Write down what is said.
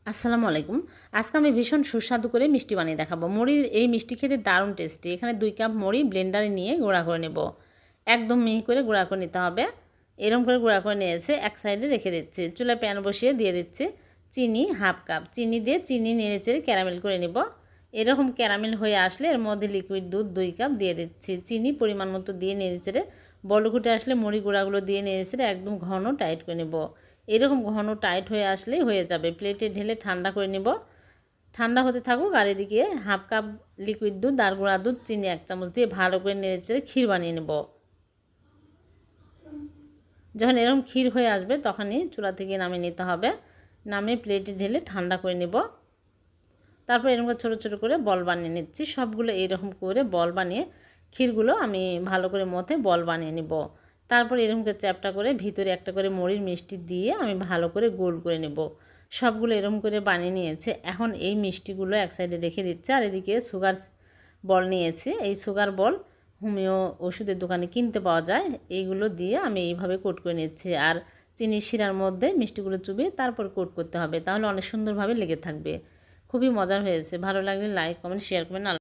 আসসালামু আলাইকুম। আজকে আমি ভীষণ সুস্বাদু করে মিষ্টি বানিয়ে দেখাবো। মুড়ির এই মিষ্টি খেতে দারুণ টেস্টি। এখানে 2 কাপ মুড়ি ব্লেন্ডারে নিয়ে গুঁড়া করে নেব। একদম মিহি করে গুঁড়া করে নিতে হবে। এরকম করে গুঁড়া করে নিয়েছে, এক সাইডে রেখে দিচ্ছি। চুলায় প্যান বসিয়ে দিয়ে দিচ্ছি চিনি হাফ কাপ। চিনি দিয়ে চিনি নেড়েচেড়ে ক্যারামেল করে নেব। এরকম ক্যারামেল হয়ে আসলে এর মধ্যে লিকুইড দুধ 2 কাপ দিয়ে দিচ্ছি। চিনি পরিমাণ মতো দিয়ে নেড়েচেড়ে বলক উঠে আসলে মুড়ি গুঁড়াগুলো দিয়ে নেড়েচেড়ে একদম ঘন টাইট করে নেব। এরকম ঘন টাইট হয়ে আসলেই হয়ে যাবে। প্লেটে ঢেলে ঠান্ডা করে নেব। ঠান্ডা হতে থাকুক আর এদিকে হাফ কাপ লিকুইড দুধ আর গুঁড়া দুধ চিনি 1 চামচ দিয়ে ভালো করে নেড়েচেড়ে ক্ষীর বানিয়ে নেব। যখন এরকম ক্ষীর হয়ে আসবে তখনই চুলা থেকে নামিয়ে নিতে হবে। নামিয়ে প্লেটে ঢেলে ঠান্ডা করে নেব। তারপর এরকম করে ছোটো ছোটো করে বল বানিয়ে নিচ্ছি। সবগুলো এইরকম করে বল বানিয়ে ক্ষীরগুলো আমি ভালো করে মথে বল বানিয়ে নেব। তারপর এরকম করে চ্যাপটা করে ভিতরে একটা করে মুড়ির মিষ্টি দিয়ে আমি ভালো করে গোল করে নেব। সবগুলো এরকম করে বানিয়ে নিয়েছে। এখন এই মিষ্টিগুলো এক সাইডে রেখে দিচ্ছে আর এদিকে সুগার বল নিয়েছি। এই সুগার বল হোমিও ওষুধের দোকানে কিনতে পাওয়া যায়। এইগুলো দিয়ে আমি এইভাবে কোট করে নিচ্ছি আর চিনির শিরার মধ্যে মিষ্টিগুলো চুবিয়ে তারপর কোট করতে হবে, তাহলে অনেক সুন্দরভাবে লেগে থাকবে। খুবই মজার হয়েছে। ভালো লাগলে লাইক কমেন্ট শেয়ার করবেন।